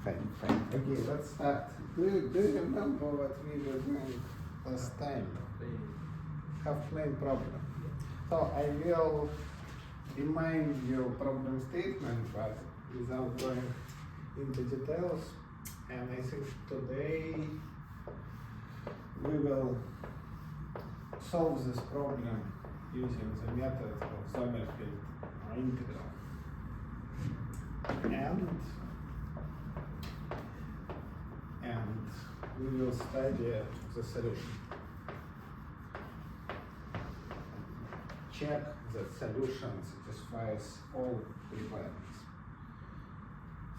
Fine. Okay, let's start. Do you remember what we were doing last time? Half plane problem. So I will remind you problem statement, but without going into details. And I think today we will solve this problem using the method of Sommerfeld integral. And we will study the solution. Check that solution satisfies all requirements.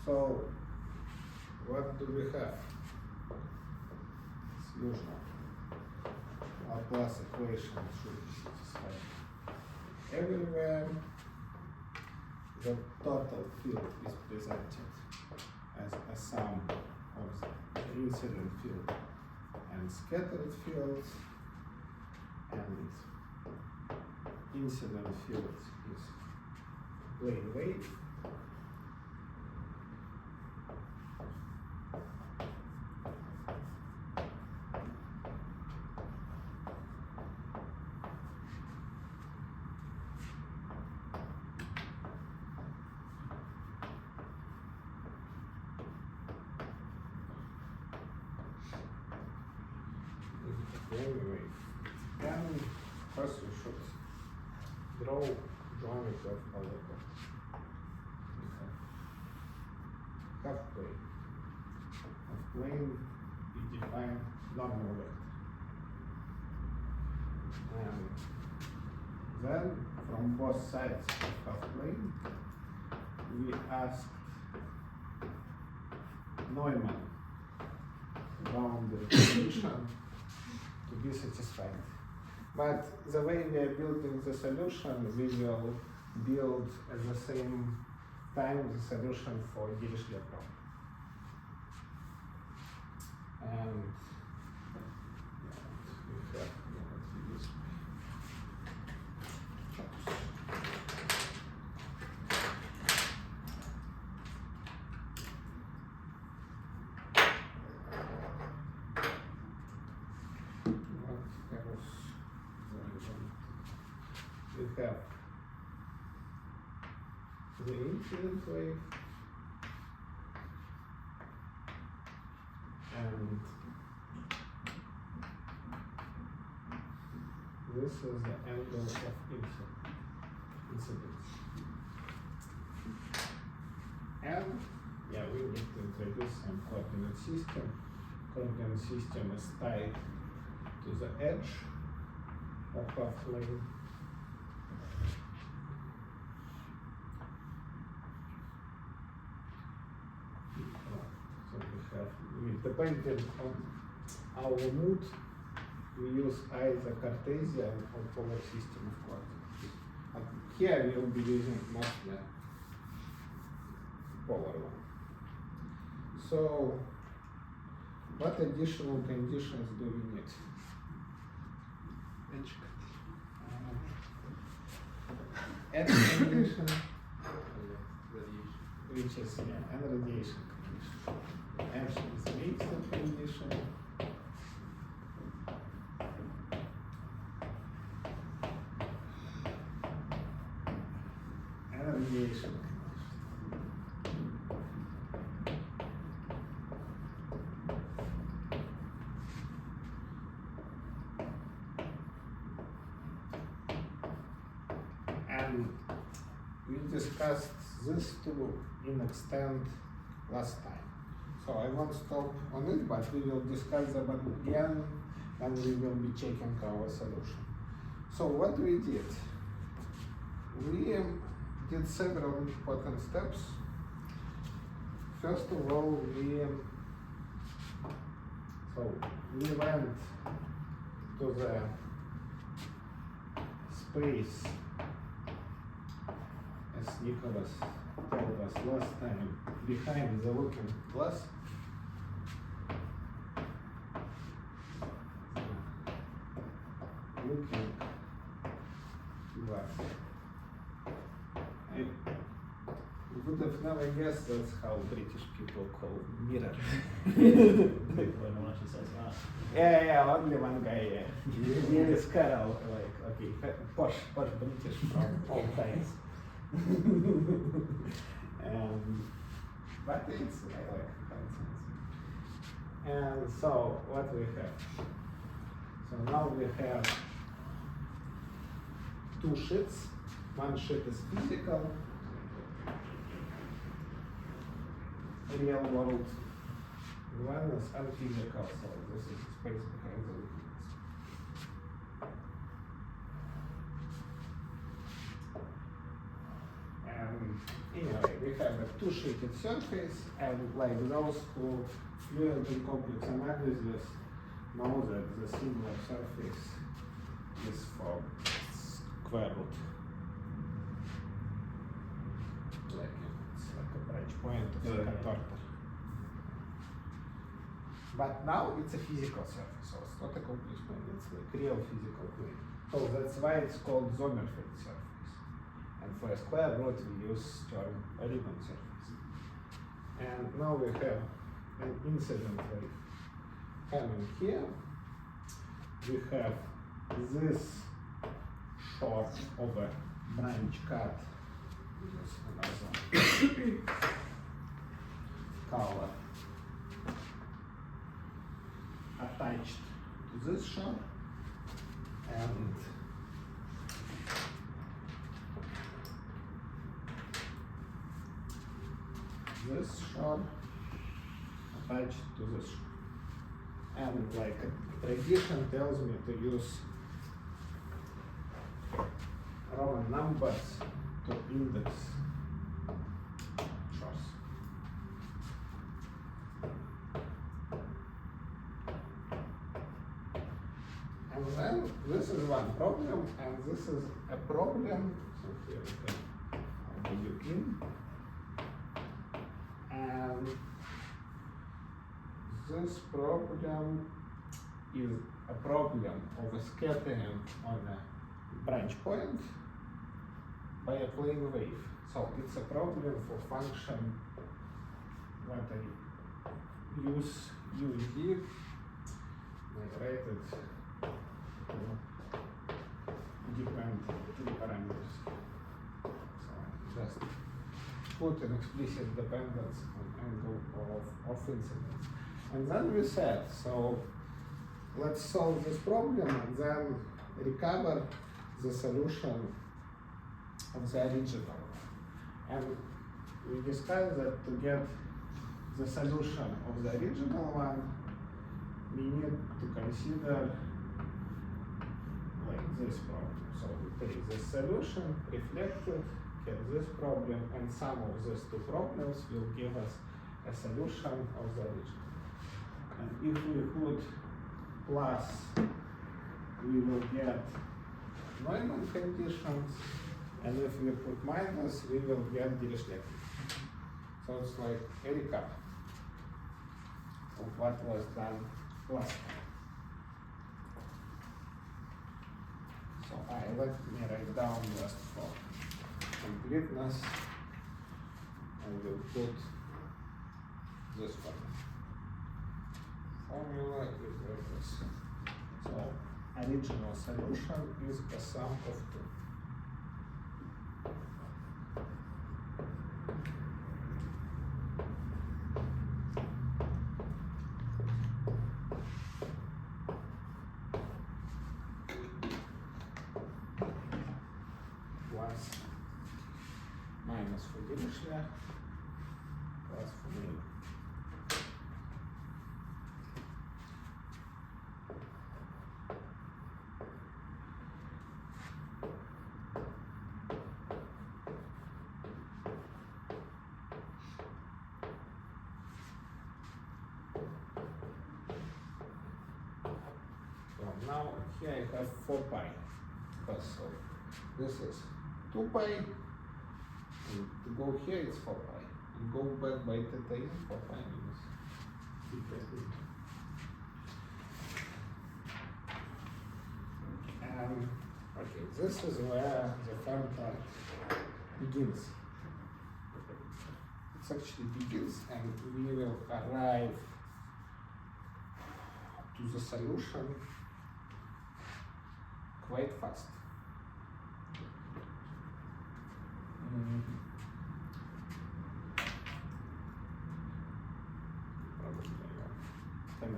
So, what do we have? As usual, Laplace equation should be satisfied. Everywhere, the total field is presented as a sum of the incident field and scattered fields, and incident field is plane wave. Anyway, then first we should draw geometry of our plane. Half plane. Of plane we define normal vector. And then from both sides of half plane we ask Neumann boundary condition to be satisfied. But the way we are building the solution, we will build at the same time the solution for Dirichlet problem. And we have this. We have the incident wave and this is the angle of incidence. And we need to introduce some coordinate system. Coordinate system is tied to the edge of half plane. Depending on our mood, we use either Cartesian or polar system of coordinates. And here we will be using mostly polar one. So, what additional conditions do we need? Edge condition, which is and radiation condition. Edge is the mixed condition. And radiation condition. And we discussed this two in extent last time. So I won't stop on it, but we will discuss them again and we will be checking our solution. So what we did? We did several important steps. First of all, we went to the space, as Nicholas told us last time, behind the looking glass. Looking glass. I would have never Well, I guess that's how British people call mirror. Well, no one actually says that. Yeah, only one guy, yeah. Neil Carroll, like, okay, posh British from all times. But it's, I like how it sounds. And so, what we have? So now we have two sheets. One sheet is physical, real world. One is unphysical, so this is space behind the liquids. And anyway, we have a two-sheeted surface, and like those who fluent in complex analysis know that the singular surface is for square root. Like it's like a branch point of a contortor. But now it's a physical surface, so it's not a complex plane, it's like real physical plane. So that's why it's called Sommerfeld surface. And for a square root we use term Riemann surface. And now we have an incident wave coming here. We have this short of a branch cut, which is another color, attached to this shore, and this shore attached to this shore. And like tradition tells me to use Roman numbers to index shores. And then this is one problem, and this is a problem. So here we have W in, and this problem is a problem of a scattering on a branch point by a plane wave. So it's a problem for function what I use UZ. I write it to depend two parameters. So I just put an explicit dependence on angle of incidence. And then we said, so let's solve this problem and then recover the solution of the original one. And we discussed that to get the solution of the original one, we need to consider like this problem. So we take this solution, reflect it, get this problem, and sum of these two problems will give us a solution of the original. And if we put plus, we will get Neumann conditions, and if we put minus, we will get Dirichlet. So it's like a recap of what was done last time. So let me write down just for completeness. I will put this formula is like this. So original solution is a sum of two. Plus minus for Dirichlet, plus for Neumann. So now here I have 4 pi. So this is 2 pi, and to go here it's 4 pi. And go back by theta in 4 pi minus theta in. And okay, this is where the fun part begins. It actually begins, and we will arrive to the solution quite fast. Probably, can I?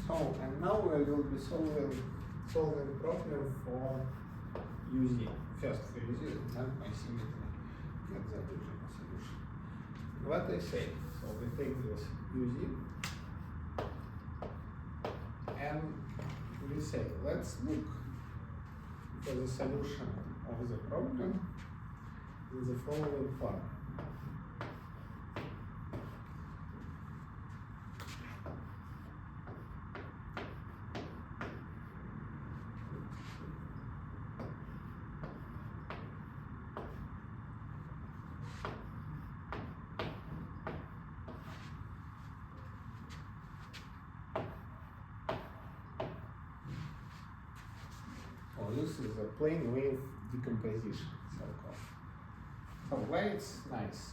So, and now we will be solving problem for UZ. First for UZ, then my symmetry get the original solution. What I say, so we take this UZ and we say, let's look for the solution of the problem in the following form. This is a plane wave decomposition, so-called. So why it's nice?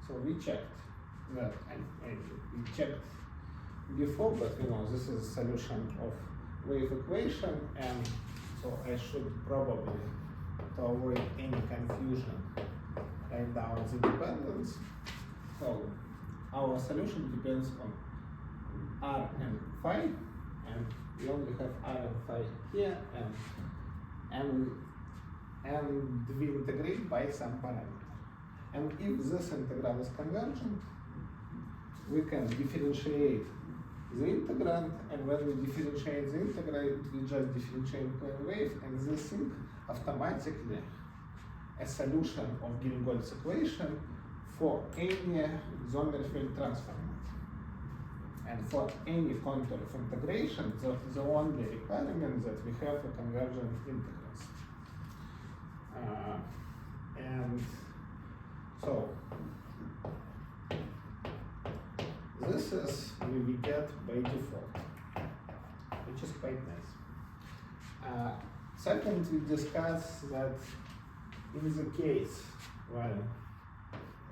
So we checked that, and we checked before, but this is a solution of wave equation, and so I should probably, to avoid any confusion, write down the dependence. So our solution depends on r and phi, and we only have r and phi here, and we integrate by some parameter. And if this integral is convergent, we can differentiate the integrand, and when we differentiate the integral, we just differentiate plane wave, and this thing automatically a solution of Gilgold's equation for any Sommerfeld transform. And for any contour of integration, the only requirement that we have a convergent integrals. And so this is we get by default, which is quite nice. Second, we discuss that in the case when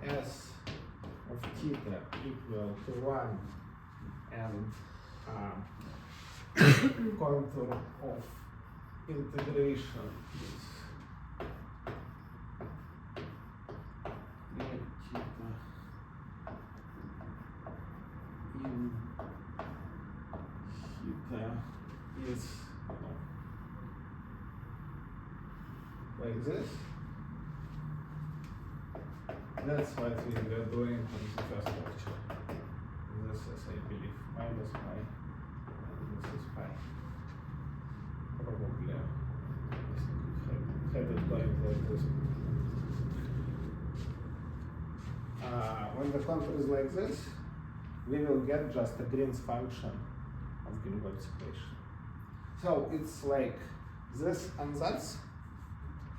s of theta equal to 1 and contour of integration is theta in theta is like this. That's what we were doing in the first lecture. This is, I believe, minus pi, and this is pi. Probably, I think we had it going like this. When the contour is like this, we will get just a Green's function of Gilgold's equation. So it's like this and that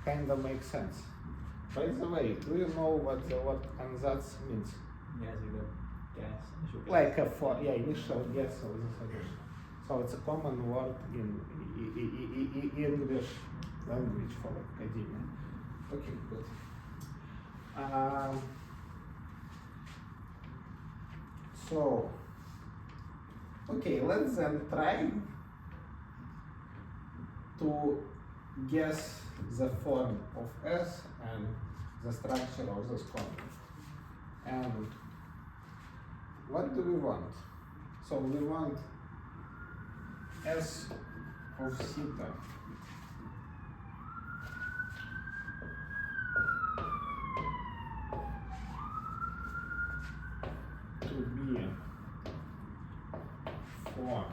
kind of makes sense. By the way, do you know what the word ansatz means? Yeah, so you got gas, initial gas. Like a initial guess of the solution. So it's a common word in English language for academia. Okay, good. So, okay, let's then try to guess the form of S and the structure of this contour. And what do we want? So we want S of theta to be for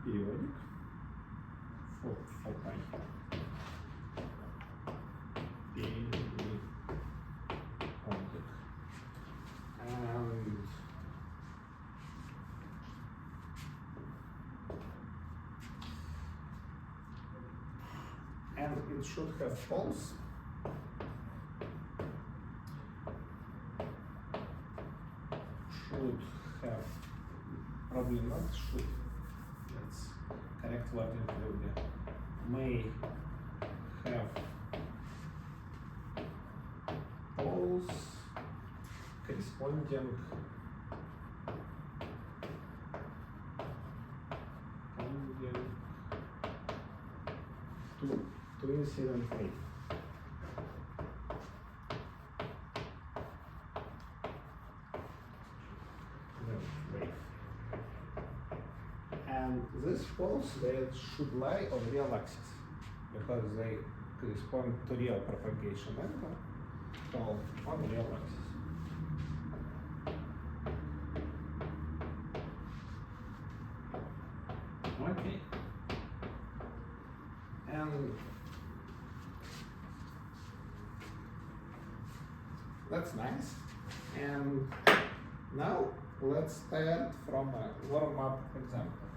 periodic. point. And it should have false. Should have, probably not should. Let's correct what it will be. May have false corresponding to incident wave. And this false, they should lie on real axis because they correspond to real propagation angle, so on real axis. Okay. And that's nice. And now let's start from a warm-up example.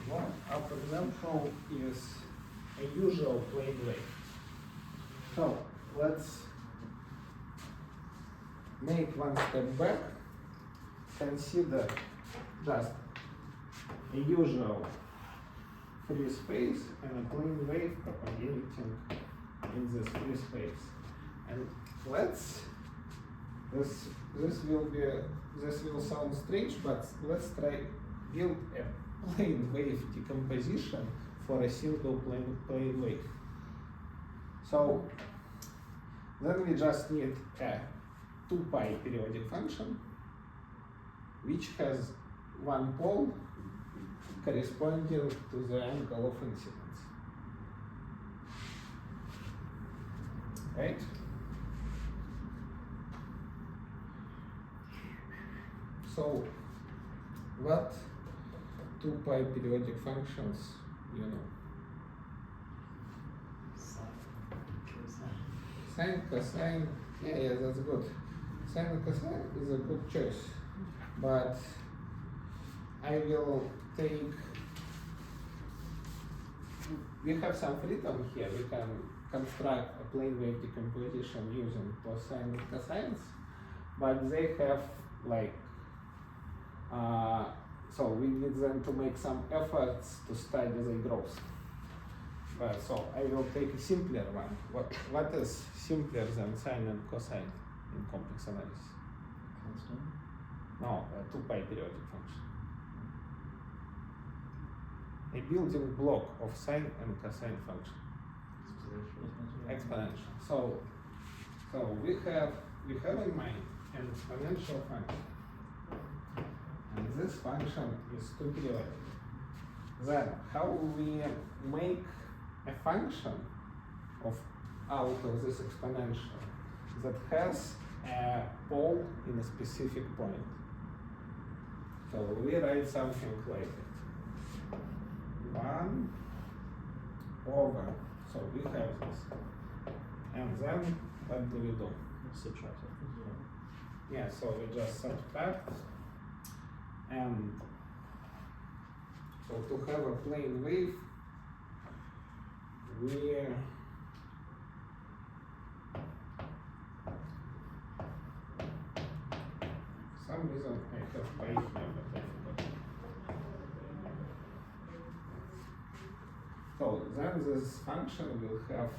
Warm-up example is a usual plane wave. So let's make one step back. Consider just a usual free space and a plane wave propagating in this free space. And let's this will sound strange, but let's try build a plane wave decomposition for a single plane wave. So then we just need a 2 pi periodic function which has one pole corresponding to the angle of incidence. Right? So what 2 pi periodic functions you know? Sine, cosine, yeah, that's good. Sine and cosine is a good choice, but I will take, we have some freedom here, we can construct a plane wave decomposition using cosine and cosines, but they have like, so we need them to make some efforts to study the growth. So I will take a simpler one. What is simpler than sine and cosine in complex analysis? Constant? No, a 2 pi periodic function. A building block of sine and cosine function. Exponential. So we have in mind an exponential function, and this function is 2 periodic. Then how we make a function out of this exponential that has a pole in a specific point? So we write something like it. 1 over, so we have this. And then what do we do? Subtract it. Yeah, so we just subtract. And so to have a plane wave, we some reason I have pi here, but I forgot. So then this function will have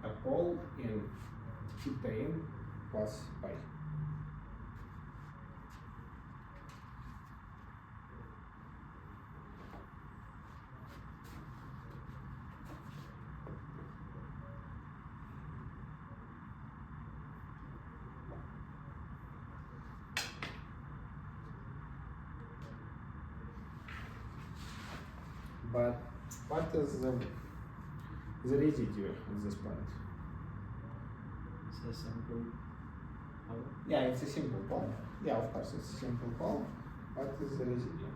a pole in theta in plus pi. But what is the residue at this point? a simple power. Yeah, it's a simple pole. Yeah, of course, it's a simple pole. What is the residue?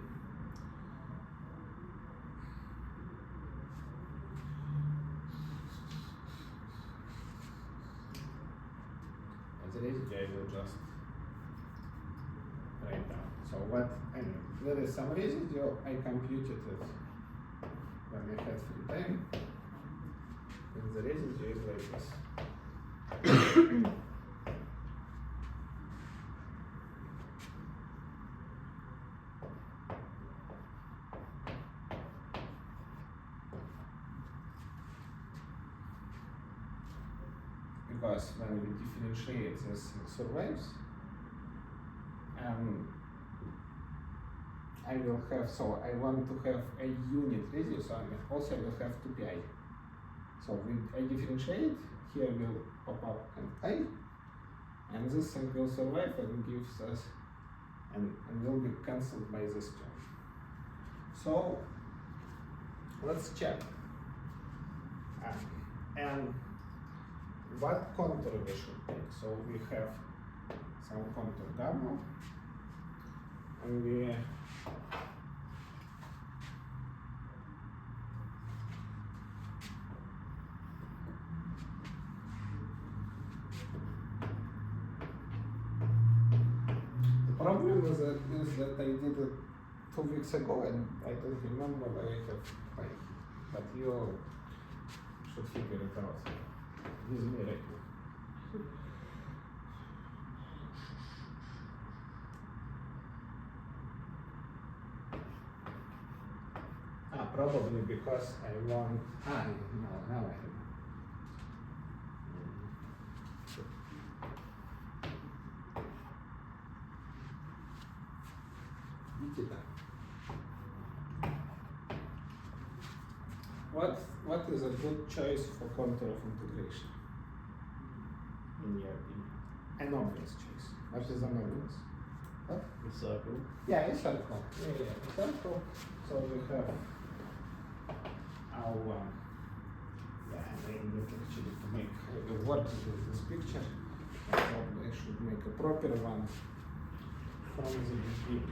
As a residue, I will just write down. So what? There is some residue. I computed it when I had free time. And the residue is like this. Because when we differentiate this survives, I will have, so I want to have a unit residue, so also I will have 2pi. So I differentiate, here will pop up an I, and this thing will survive and gives us, and will be cancelled by this term. So let's check. And what contour we should take? So we have some contour gamma, and we the problem is that I did it 2 weeks ago and I don't remember where I have played, but you should figure it out with me right now. Probably because I want, no, now I remember. What is a good choice for contour of integration, in your opinion? An obvious choice. What is an obvious? What? The circle. Yeah, a circle. Yeah, a circle. So we have our, I need actually to make a work with this picture. Probably I should make a proper one from the beginning.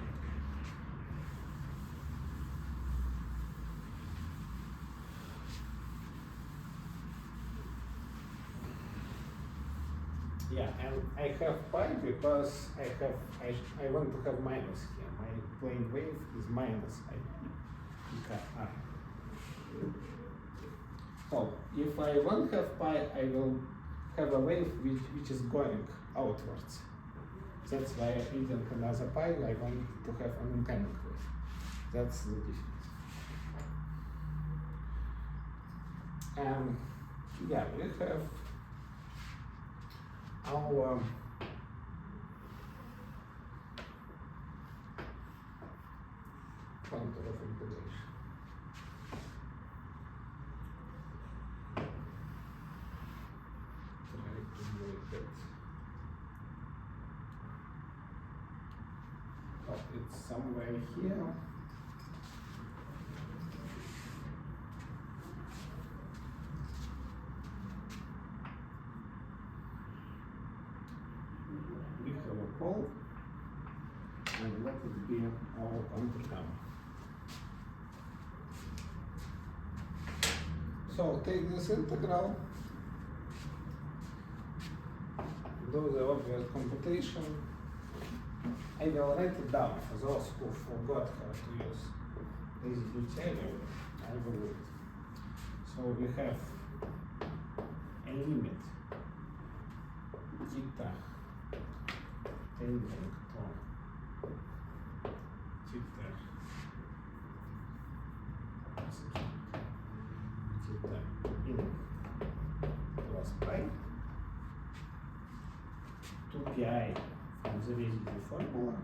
Yeah, and I have pi because I want to have minus here. My plane wave is minus I. So if I won't have pi, I will have a wave which is going outwards. That's why even another pi, I want to have an incoming wave. That's the difference. And yeah, we have our contour of integration. Try to make it. Oh, it's somewhere here. We have a pole, and let it be our contour gamma. So take this integral, do the obvious computation. I will write it down for those who forgot how to use residue theory. I will do it. So we have a limit theta tending to theta in plus pi, 2pi from the residue formula,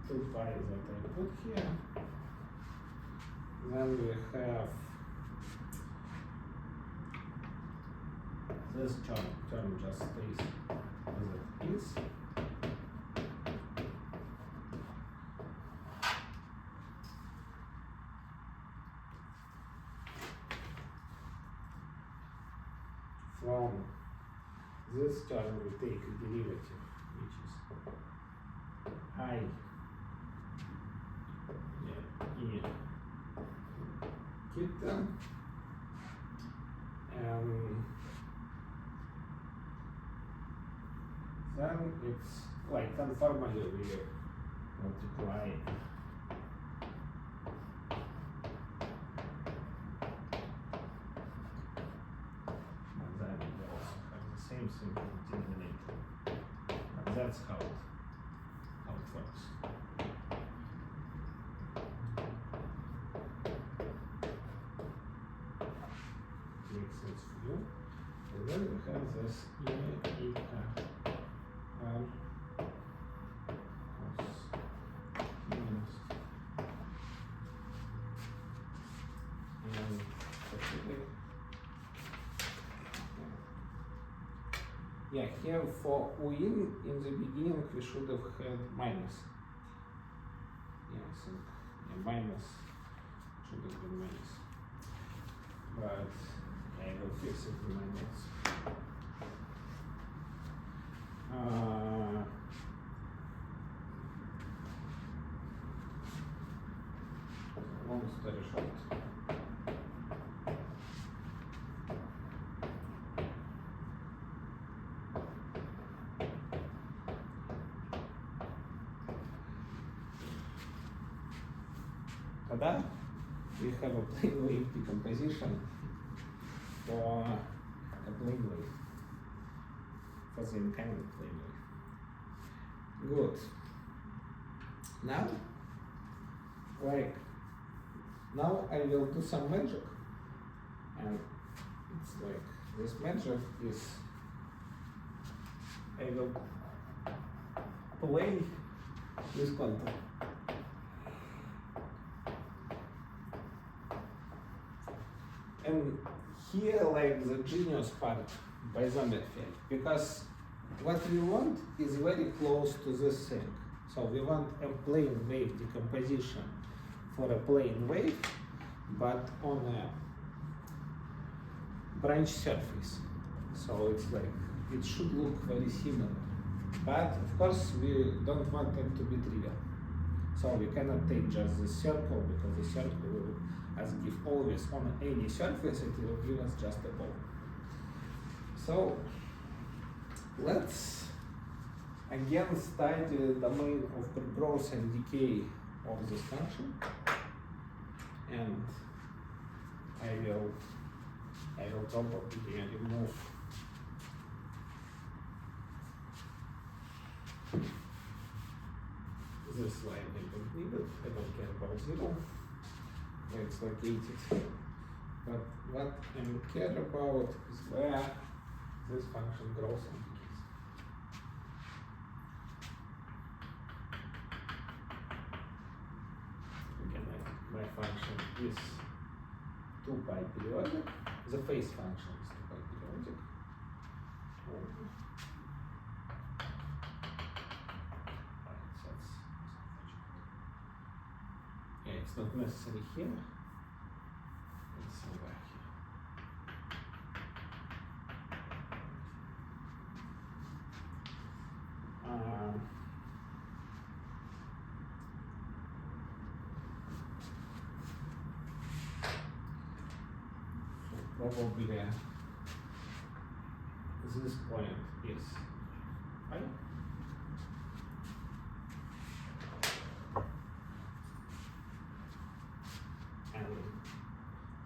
2 pi that I put here. Then we have this term just stays as it is. From this term will take a derivative, which is I e theta, and then it's like conformally we multiply and then we also have the same thing in denominator. And that's how it works. Makes sense for you. And then we have this e r cos minus and actually, yeah, here for u in the beginning we should have had minus. Yeah, I think minus should have been minus. But I will fix it in my notes. Long story short. Tada! We have a plane wave decomposition for a plane wave, for the incoming plane wave. Good. Now I will do some magic, and it's like this magic is I will play with contour. And here, like the genius part by Sommerfeld, because what we want is very close to this thing. So we want a plane wave decomposition for a plane wave, but on a branch surface. So it's like, it should look very similar. But of course, we don't want them to be trivial. So we cannot take just the circle, because the circle will, as give always on any surface, it will give us just a ball. So let's again study the domain of growth and decay of this function, and I will probably remove this line. I don't need it. I don't care about zero. It's located. But what I care about is where this function grows and decays. Again, my function is 2 pi periodic. The phase function is 2 pi periodic. Yeah, it's not necessary here. It's somewhere here. Probably this point is fine. And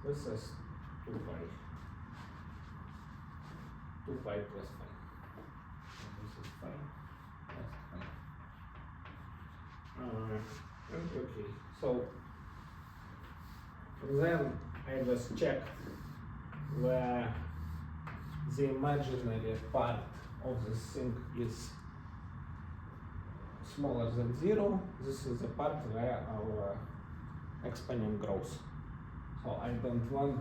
this is 2 pi. 2 pi plus 5. And this is 5 plus 5. Okay, so then I just checked where the imaginary part of this thing is smaller than 0. This is the part where our exponent grows. So I don't want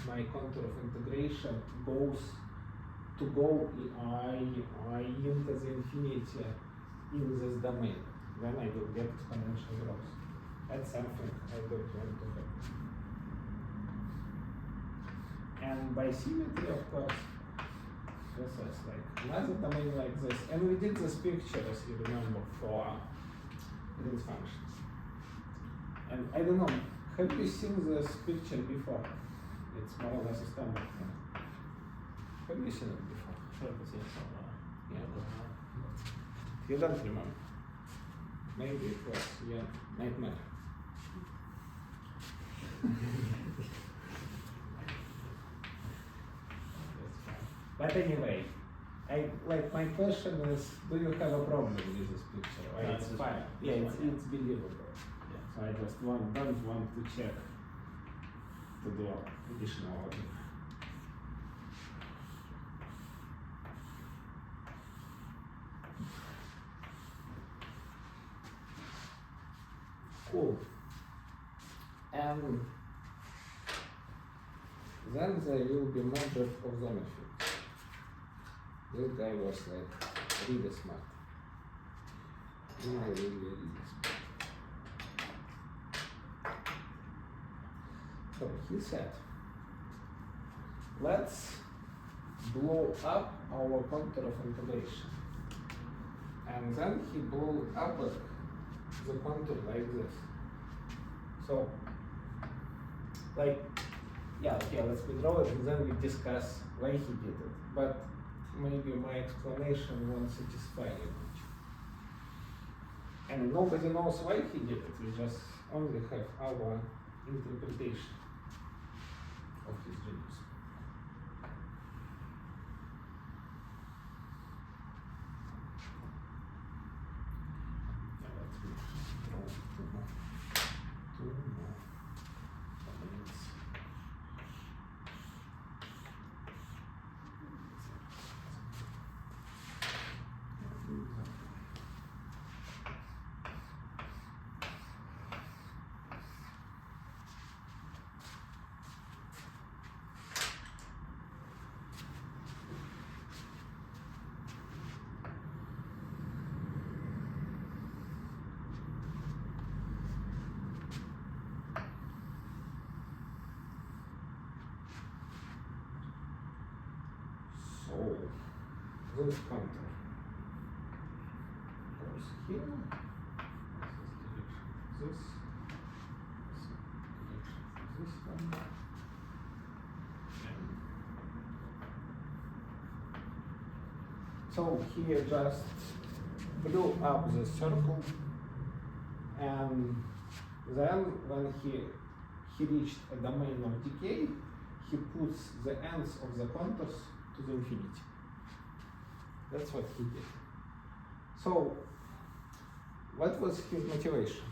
my contour of integration to go into the infinity in this domain. Then I will get exponential growth. That's something I don't want to have. And by symmetry, of course, this is like another domain like this. And we did this picture, as you remember, for grid functions. And I don't know, have you seen this picture before? It's more or less a standard thing. Have you seen it before? Yeah. You don't remember? Maybe it was your nightmare. But anyway, my question is, do you have a problem with this picture? Or No, it's it's fine. fine. Yeah, It's fine, it's believable. Yeah. So I just don't want to check to do additional logic. Cool. And then there will be module of Sommerfeld. This guy was like really smart. Really smart. So he said, let's blow up our contour of integration. And then he blew up the contour like this. So, let's withdraw it and then we discuss why he did it. But maybe my explanation won't satisfy you much. And nobody knows why he did it, we just only have our interpretation of his genius. So, this contour goes here, this one, so he just blew up the circle, and then when he reached a domain of decay, he puts the ends of the contours to the infinity. That's what he did. So, what was his motivation?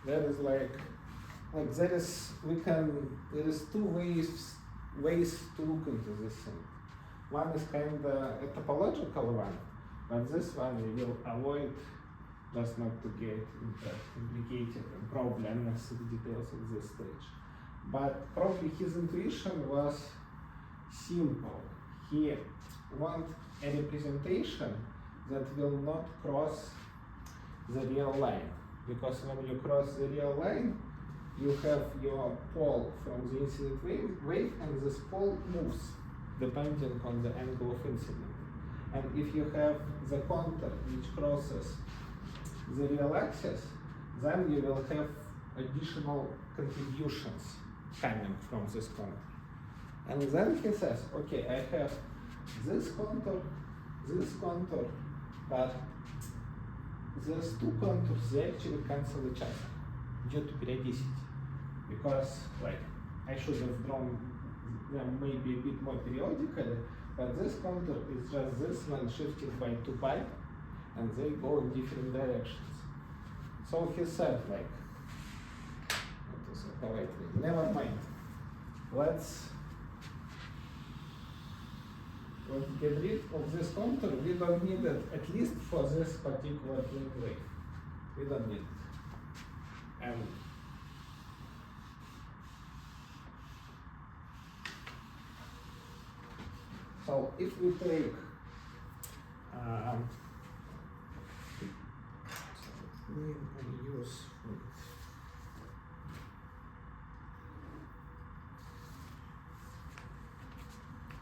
There is there is two ways to look into this thing. One is kind of a topological one, but this one we will avoid just not to get into complicated and probably unnecessary details at this stage. But probably his intuition was simple. He wants a representation that will not cross the real line. Because when you cross the real line, you have your pole from the incident wave and this pole moves depending on the angle of incident. And if you have the contour which crosses the real axis, then you will have additional contributions coming from this contour. And then he says, okay, I have this contour, but these two contours, they actually cancel each other due to periodicity. Because I should have drawn them maybe a bit more periodically, but this contour is just this one shifted by 2 pi, and they go in different directions. So he said never mind. Let's get rid of this contour. We don't need it, at least for this particular plane wave. We don't need it. And so if we take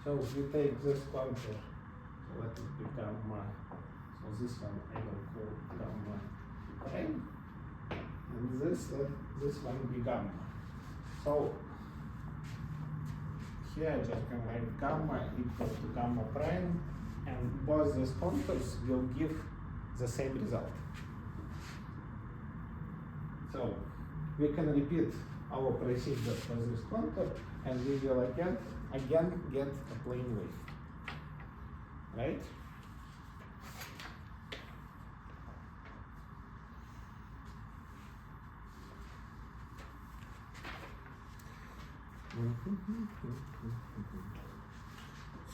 so we take this contour let it be gamma. So this one I will call gamma prime, and this one be gamma. So here I just can write gamma equal to gamma prime, and both these contours will give the same result. So we can repeat our procedure for this contour, and we will again get a plane wave, right?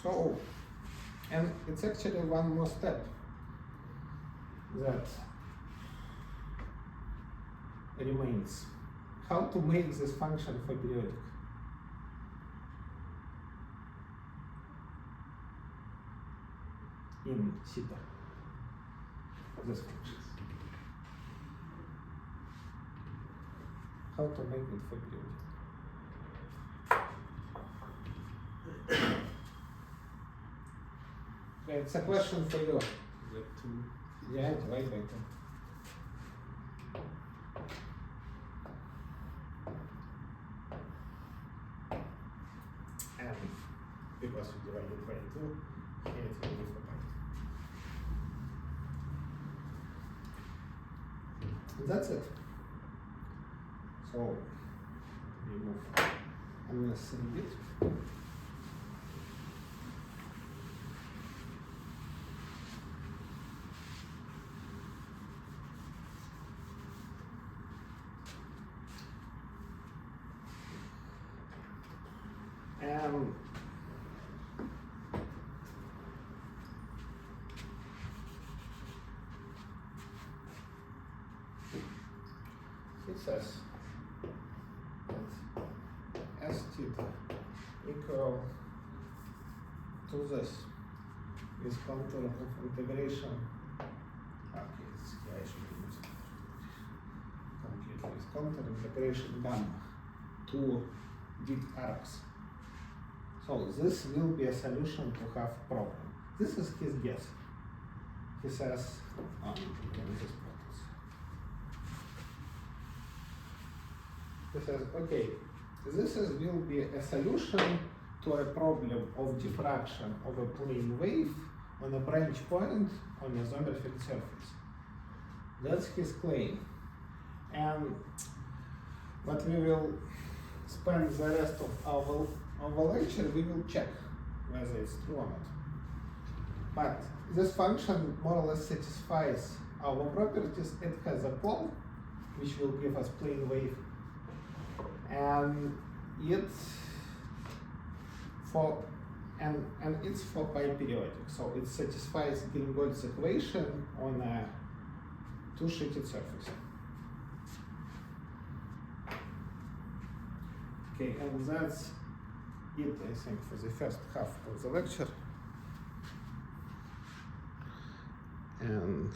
So, and it's actually one more step that remains. How to make this function for periodic? In theta, this function. How to make it for periodic? Okay, it's a question for you. Yeah, right. And because we divided by 2, here it will be 4 pi. That's it. So remove unnecessary bit. And it says that S theta equal to this is contour of integration. Okay, here I should use it completely. Is contour integration gamma to big arcs. So this will be a solution to have problem. This is his guess. He says, this practice. He says, okay, will be a solution to a problem of diffraction of a plane wave on a branch point on a Sommerfeld surface. That's his claim. And what we will spend the rest of our lecture, we will check whether it's true or not. But this function more or less satisfies our properties. It has a pole, which will give us plane wave, and it's for pi periodic. So it satisfies Helmholtz equation on a two-sheeted surface. Okay, and that's it, I think, for the first half of the lecture. And